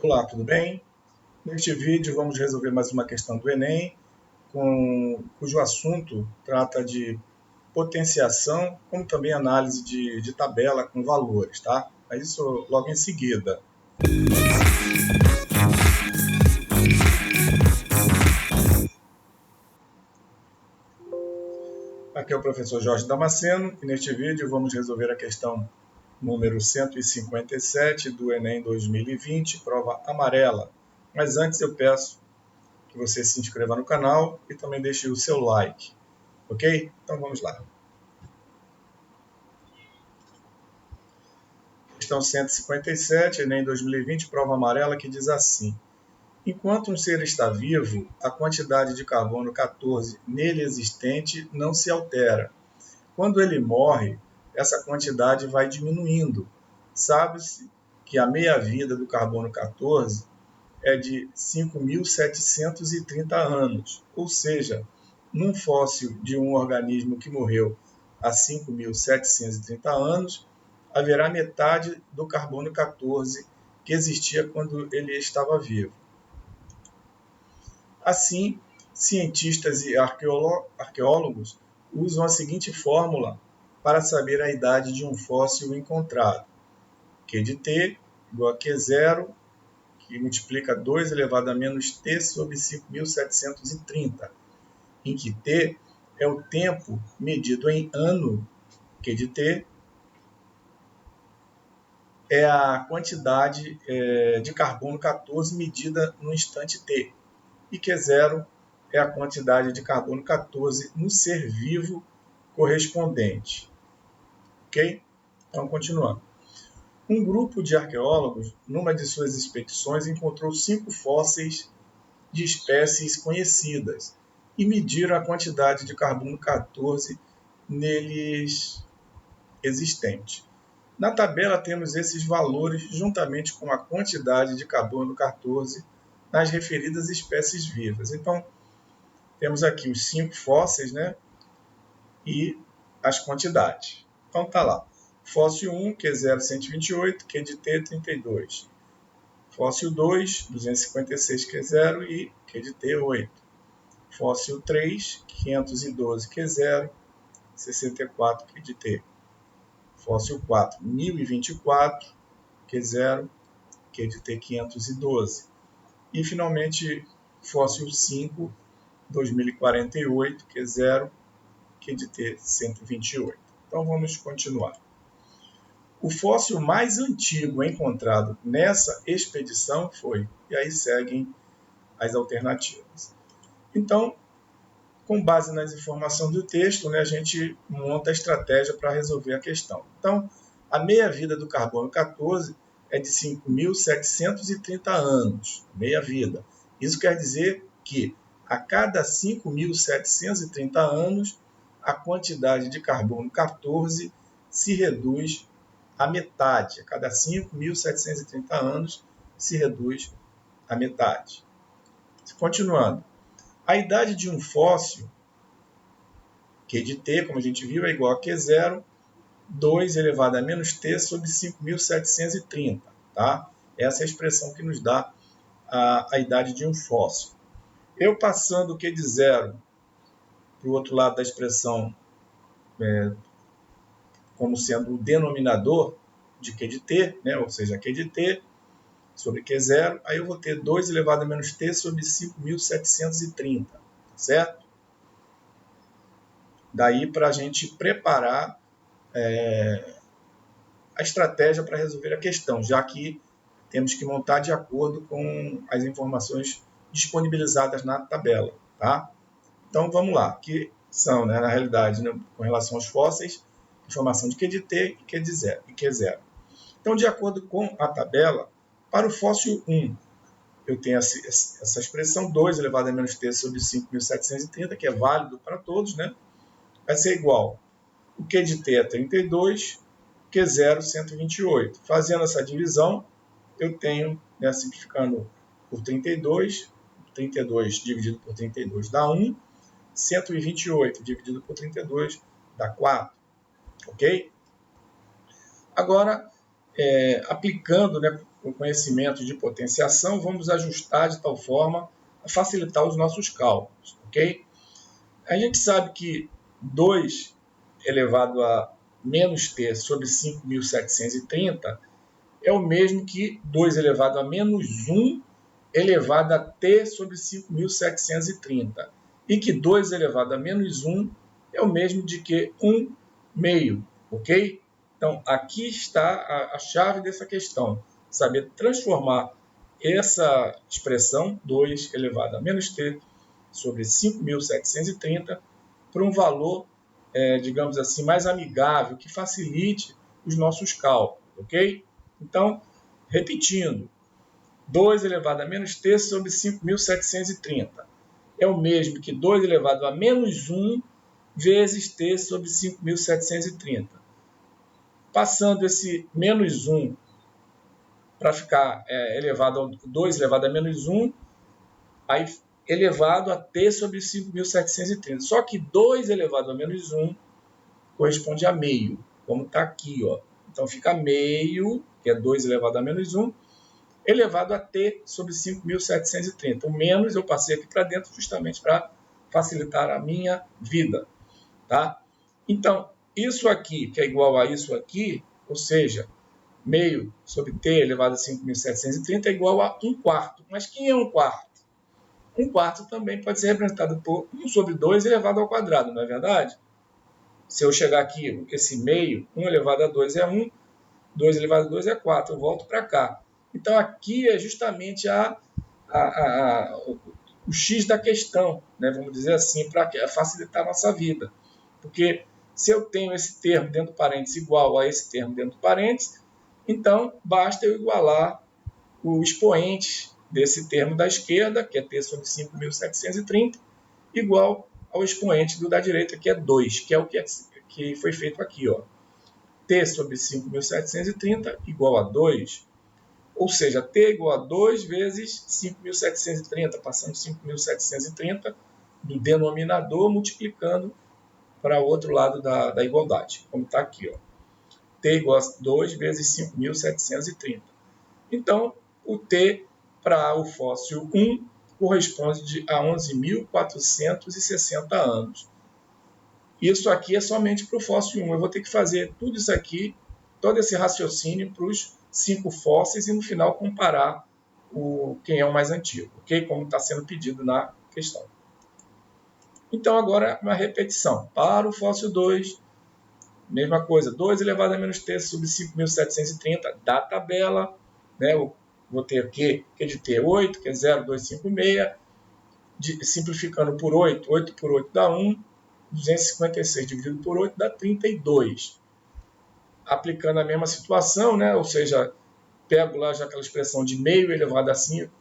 Olá, tudo bem? Neste vídeo vamos resolver mais uma questão do Enem, cujo assunto trata de potenciação, como também análise de tabela com valores, tá? Mas isso logo em seguida. Aqui é o professor Jorge Damasceno e neste vídeo vamos resolver a questão número 157 do Enem 2020, prova amarela. Mas antes eu peço que você se inscreva no canal e também deixe o seu like, ok? Então vamos lá. Questão 157, Enem 2020, prova amarela, que diz assim: enquanto um ser está vivo, a quantidade de carbono 14 nele existente não se altera. Quando ele morre, essa quantidade vai diminuindo. Sabe-se que a meia-vida do carbono 14 é de 5.730 anos, ou seja, num fóssil de um organismo que morreu há 5.730 anos, haverá metade do carbono 14 que existia quando ele estava vivo. Assim, cientistas e arqueólogos usam a seguinte fórmula para saber a idade de um fóssil encontrado: Q de T igual a Q0, que multiplica 2 elevado a menos T sobre 5.730, em que T é o tempo medido em ano, Q de T é a quantidade de carbono 14 medida no instante T, e Q0 é a quantidade de carbono 14 no ser vivo correspondente. Ok? Então, continuando. Um grupo de arqueólogos, numa de suas expedições, encontrou 5 fósseis de espécies conhecidas e mediram a quantidade de carbono 14 neles existente. Na tabela temos esses valores juntamente com a quantidade de carbono 14 nas referidas espécies vivas. Então, temos aqui os 5 fósseis, né? E as quantidades. Então, tá lá. Fóssil 1, Q0, 128, Q de T, 32. Fóssil 2, 256 Q0 e Q de T, 8. Fóssil 3, 512 Q0, 64 Q de T. Fóssil 4, 1024 Q0, Q de T, 512. E, finalmente, fóssil 5, 2048 Q0, Q de T, 128. Então, vamos continuar. O fóssil mais antigo encontrado nessa expedição foi, e aí seguem as alternativas. Então, com base nas informações do texto, né, a gente monta a estratégia para resolver a questão. Então, a meia-vida do carbono 14 é de 5.730 anos, meia-vida. Isso quer dizer que a cada 5.730 anos, a quantidade de carbono 14 se reduz à metade. A cada 5.730 anos, se reduz à metade. Continuando. A idade de um fóssil, Q de T, como a gente viu, é igual a Q0, 2 elevado a menos T sobre 5.730. Tá? Essa é a expressão que nos dá a idade de um fóssil. Eu passando o Q de 0 para o outro lado da expressão, como sendo o denominador de Q de T, né? Ou seja, Q de T sobre Q0, aí eu vou ter 2 elevado a menos T sobre 5.730, certo? Daí para a gente preparar a estratégia para resolver a questão, já que temos que montar de acordo com as informações disponibilizadas na tabela. Tá? Então vamos lá, que são, né, na realidade, né, com relação aos fósseis, informação de Q de T e Q de 0, e Q0. Então, de acordo com a tabela, para o fóssil 1, eu tenho essa expressão 2 elevado a menos T sobre 5.730, que é válido para todos, né? Vai ser igual. O Q de T é 32, Q0, 128. Fazendo essa divisão, eu tenho, né, simplificando por 32, 32 dividido por 32 dá 1, 128 dividido por 32 dá 4. Ok? Agora, aplicando, né, o conhecimento de potenciação, vamos ajustar de tal forma a facilitar os nossos cálculos, ok? A gente sabe que 2 elevado a menos t sobre 5.730 é o mesmo que 2 elevado a menos 1 elevado a t sobre 5.730. E que 2 elevado a menos 1 é o mesmo de que 1 meio, ok? Então, aqui está a chave dessa questão. Saber transformar essa expressão, 2 elevado a menos t sobre 5.730, para um valor, digamos assim, mais amigável, que facilite os nossos cálculos, ok? Então, repetindo, 2 elevado a menos t sobre 5.730 é o mesmo que 2 elevado a menos 1 vezes t sobre 5.730. Passando esse menos 1 para ficar elevado a 2 elevado a menos 1, aí elevado a t sobre 5.730. Só que 2 elevado a menos 1 corresponde a meio, como está aqui, ó. Então fica meio, que é 2 elevado a menos 1, elevado a t sobre 5.730. O menos eu passei aqui para dentro justamente para facilitar a minha vida, tá? Então, isso aqui, que é igual a isso aqui, ou seja, meio sobre t elevado a 5.730 é igual a 1 quarto. Mas quem é 1 quarto? 1 quarto também pode ser representado por 1 sobre 2 elevado ao quadrado, não é verdade? Se eu chegar aqui, esse meio, 1 elevado a 2 é 1, 2 elevado a 2 é 4, eu volto para cá. Então, aqui é justamente o X da questão, né? Vamos dizer assim, para facilitar a nossa vida. Porque se eu tenho esse termo dentro do parênteses igual a esse termo dentro do parênteses, então basta eu igualar o expoente desse termo da esquerda, que é t sobre 5.730, igual ao expoente do da direita, que é 2, que é o que foi feito aqui, ó. T sobre 5.730 igual a 2, ou seja, t igual a 2 vezes 5.730, passando 5.730 do denominador, multiplicando para o outro lado da igualdade, como está aqui, ó. T igual a 2 vezes 5.730. Então, o t para o fóssil 1 corresponde a 11.460 anos. Isso aqui é somente para o fóssil 1. Eu vou ter que fazer tudo isso aqui, todo esse raciocínio para os 5 fósseis e no final comparar quem é o mais antigo, ok? Como está sendo pedido na questão. Então, agora uma repetição. Para o fóssil 2, mesma coisa, 2 elevado a menos t sobre 5.730 da tabela, né? Eu vou ter aqui, que é de t 8, que é 0,256, simplificando por 8, 8 por 8 dá 1, 256 dividido por 8 dá 32. Aplicando a mesma situação, né? Ou seja, pego lá já aquela expressão de meio elevado a 5,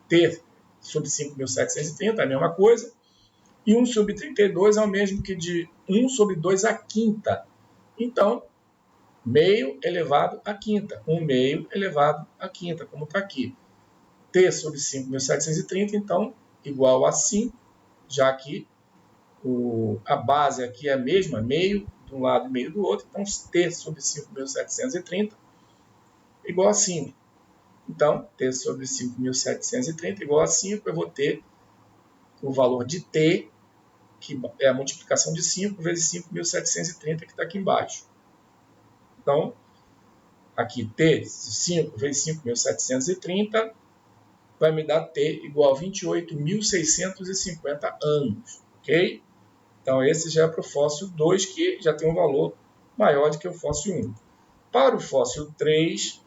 t sobre 5.730, é a mesma coisa. E 1 sobre 32 é o mesmo que de 1 sobre 2 à quinta. Então, meio elevado à quinta. 1 meio elevado à quinta, como está aqui. T sobre 5.730, então, igual a 5, já que a base aqui é a mesma, meio de um lado e meio do outro. Então, T sobre 5.730 igual a 5. Então, T sobre 5.730 igual a 5, eu vou ter o valor de T, que é a multiplicação de 5 vezes 5.730, que está aqui embaixo. Então, aqui T, 5 vezes 5.730, vai me dar T igual a 28.650 anos, ok? Então, esse já é para o fóssil 2, que já tem um valor maior do que o fóssil 1. Para o fóssil 3,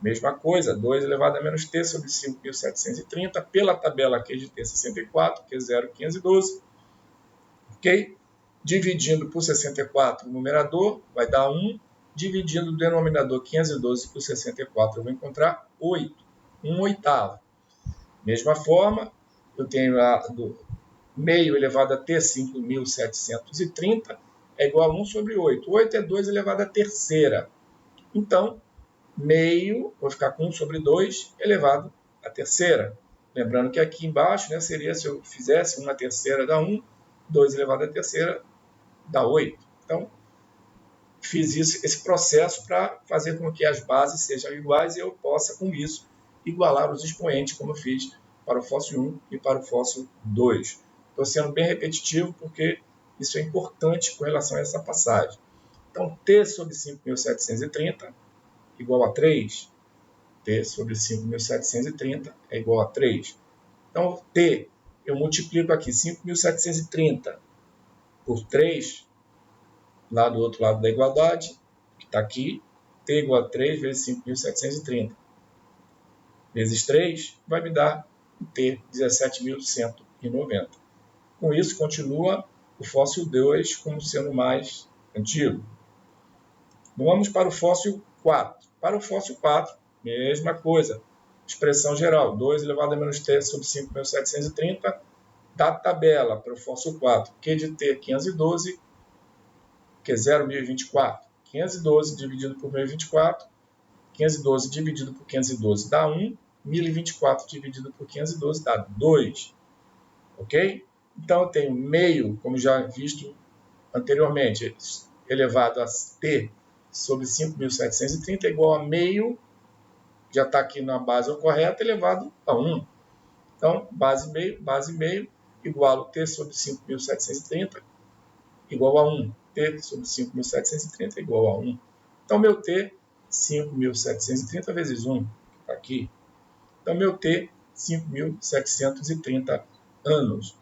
mesma coisa, 2 elevado a menos t sobre 5.730, pela tabela aqui de t64, que é 0,512, ok? Dividindo por 64 o numerador, vai dar 1. Dividindo o denominador 512 por 64, eu vou encontrar 8, 1 oitavo. Mesma forma, eu tenho do meio elevado a t 5.730 é igual a 1 sobre 8. 8 é 2 elevado a terceira. Então, meio, vou ficar com 1 sobre 2 elevado a terceira. Lembrando que aqui embaixo, né, seria, se eu fizesse 1 a terceira dá 1, 2 elevado a terceira dá 8. Então, fiz esse processo para fazer com que as bases sejam iguais e eu possa, com isso, igualar os expoentes, como eu fiz para o fóssil 1 e para o fóssil 2. Estou sendo bem repetitivo porque isso é importante com relação a essa passagem. Então, T sobre 5.730 igual a 3. T sobre 5.730 é igual a 3. Então, T, eu multiplico aqui 5.730 por 3, lá do outro lado da igualdade, que está aqui, T igual a 3 vezes 5.730. Vezes 3 vai me dar o T, 17.190. Com isso, continua o fóssil 2 como sendo mais antigo. Vamos para o fóssil 4. Para o fóssil 4, mesma coisa. Expressão geral, 2 elevado a menos t sobre 5.730, da tabela para o fóssil 4, Q de t 512, que é 0.024. 512 dividido por 1.024, 512 dividido por 512 dá 1, 1.024 dividido por 512 dá 2. Ok? Então, eu tenho meio, como já visto anteriormente, elevado a t sobre 5.730 é igual a meio, já está aqui na base correta, elevado a 1. Então, base meio, igual a t sobre 5.730, igual a 1. T sobre 5.730 igual a 1. Então, meu t, 5.730 vezes 1, está aqui. Então, meu t, 5.730 anos.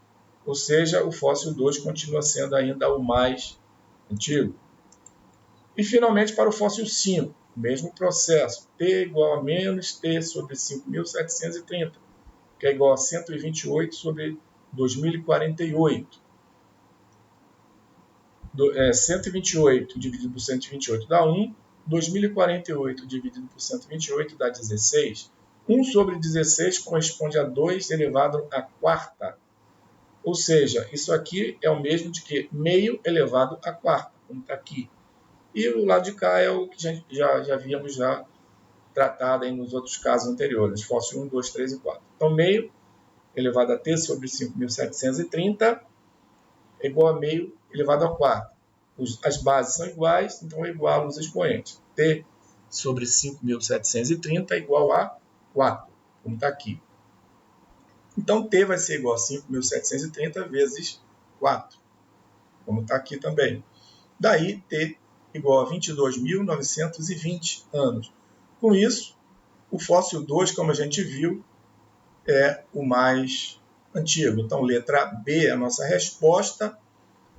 Ou seja, o fóssil 2 continua sendo ainda o mais antigo. E, finalmente, para o fóssil 5, mesmo processo. T igual a menos T sobre 5.730, que é igual a 128 sobre 2048. 128 dividido por 128 dá 1. 2048 dividido por 128 dá 16. 1 sobre 16 corresponde a 2 elevado à quarta. Ou seja, isso aqui é o mesmo de que meio elevado à quarta, como está aqui. E o lado de cá é o que já havíamos tratado aí nos outros casos anteriores, fóssil 1, 2, 3 e 4. Então, meio elevado a t sobre 5.730 é igual a meio elevado a 4. As bases são iguais, então eu igualo os expoentes. T sobre 5.730 é igual a 4, como está aqui. Então, T vai ser igual a 5.730 vezes 4, como está aqui também. Daí, T igual a 22.920 anos. Com isso, o fóssil 2, como a gente viu, é o mais antigo. Então, letra B é a nossa resposta.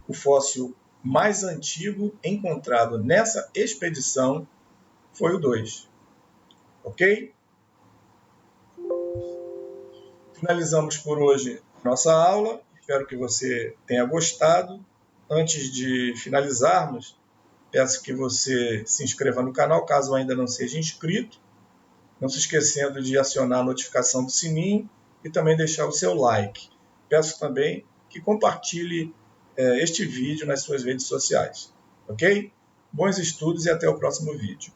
O fóssil mais antigo encontrado nessa expedição foi o 2. Ok? Finalizamos por hoje nossa aula. Espero que você tenha gostado. Antes de finalizarmos, peço que você se inscreva no canal, caso ainda não seja inscrito. Não se esquecendo de acionar a notificação do sininho e também deixar o seu like. Peço também que compartilhe este vídeo nas suas redes sociais. Ok? Bons estudos e até o próximo vídeo.